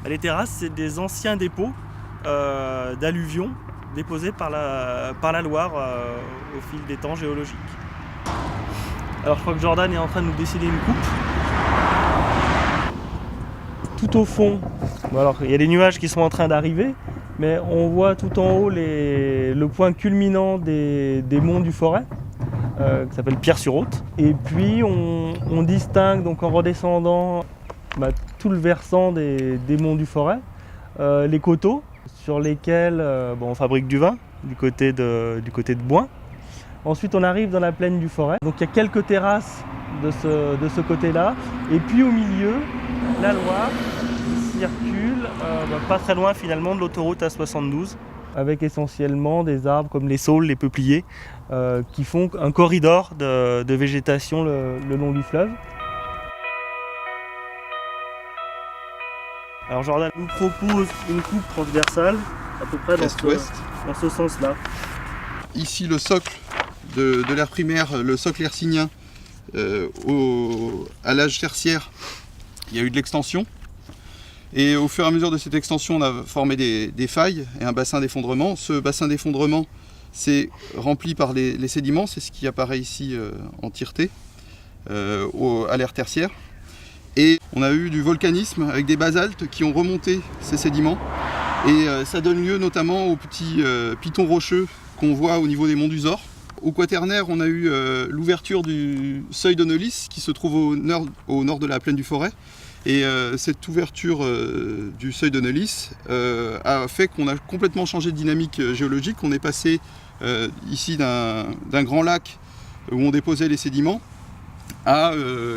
Les terrasses, c'est des anciens dépôts d'alluvions déposés par la Loire au fil des temps géologiques. Alors je crois que Jordan est en train de nous dessiner une coupe. Tout au fond, alors il y a des nuages qui sont en train d'arriver, mais on voit tout en haut le point culminant des monts du Forêt, qui s'appelle Pierre-sur-Haute. Et puis on distingue donc en redescendant tout le versant des monts du Forêt, les coteaux sur lesquels on fabrique du vin du côté de Bouin. Ensuite on arrive dans la plaine du Forêt, donc il y a quelques terrasses de ce côté-là, et puis au milieu la Loire qui circule pas très loin finalement de l'autoroute A72, avec essentiellement des arbres comme les saules, les peupliers, qui font un corridor de végétation le long du fleuve. Alors Jordan nous propose une coupe transversale, à peu près dans ce sens-là. Ici le socle de l'ère primaire, le socle hercynien, à l'âge tertiaire, il y a eu de l'extension. Et au fur et à mesure de cette extension, on a formé des failles et un bassin d'effondrement. Ce bassin d'effondrement s'est rempli par les sédiments, c'est ce qui apparaît ici en tireté, à l'ère tertiaire. Et on a eu du volcanisme avec des basaltes qui ont remonté ces sédiments. Et ça donne lieu notamment aux petits pitons rocheux qu'on voit au niveau des monts du Zor. Au Quaternaire, on a eu l'ouverture du seuil de Neulis qui se trouve au nord de la plaine du Forêt. Et cette ouverture du seuil de Neulis a fait qu'on a complètement changé de dynamique géologique. On est passé ici d'un grand lac où on déposait les sédiments à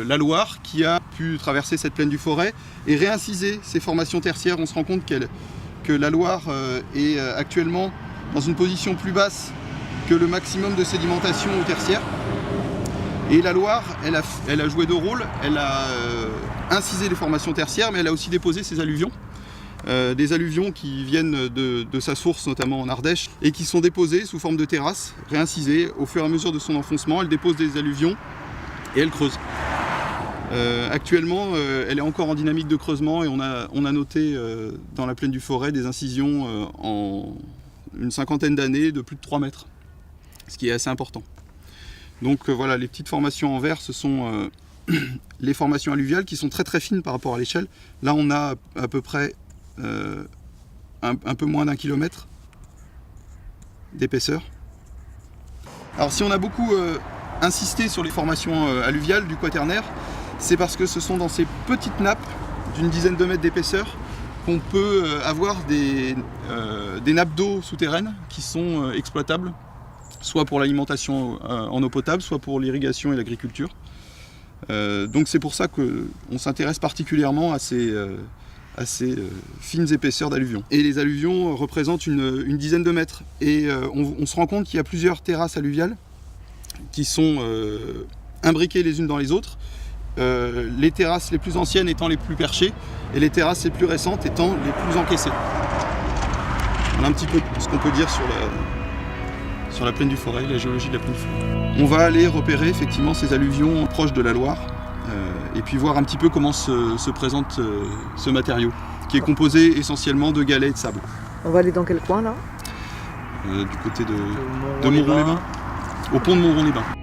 la Loire qui a pu traverser cette plaine du Forêt et réinciser ces formations tertiaires. On se rend compte que la Loire est actuellement dans une position plus basse que le maximum de sédimentation au tertiaire. Et la Loire, elle a joué deux rôles. Elle a incisé les formations tertiaires, mais elle a aussi déposé ses alluvions. Des alluvions qui viennent de sa source, notamment en Ardèche, et qui sont déposées sous forme de terrasses, réincisées. Au fur et à mesure de son enfoncement, elle dépose des alluvions et elle creuse. Actuellement, elle est encore en dynamique de creusement et on a noté dans la plaine du Forêt des incisions en une cinquantaine d'années de plus de 3 mètres, ce qui est assez important. Donc voilà, les petites formations en vert, ce sont les formations alluviales qui sont très très fines par rapport à l'échelle. Là, on a à peu près un peu moins d'1 kilomètre d'épaisseur. Alors si on a beaucoup insisté sur les formations alluviales du Quaternaire, c'est parce que ce sont dans ces petites nappes d'une dizaine de mètres d'épaisseur qu'on peut avoir des nappes d'eau souterraines qui sont exploitables, soit pour l'alimentation en eau potable, soit pour l'irrigation et l'agriculture. Donc c'est pour ça qu'on s'intéresse particulièrement à ces fines épaisseurs d'alluvions. Et les alluvions représentent une dizaine de mètres. Et on se rend compte qu'il y a plusieurs terrasses alluviales qui sont imbriquées les unes dans les autres. Les terrasses les plus anciennes étant les plus perchées et les terrasses les plus récentes étant les plus encaissées. Voilà un petit peu ce qu'on peut dire sur la plaine du Forêt, la géologie de la plaine du Forêt. On va aller repérer effectivement ces alluvions proches de la Loire et puis voir un petit peu comment se présente ce matériau qui est composé essentiellement de galets et de sable. On va aller dans quel coin là ? Du côté de Montron-les-Bains, au pont de Montron-les-Bains.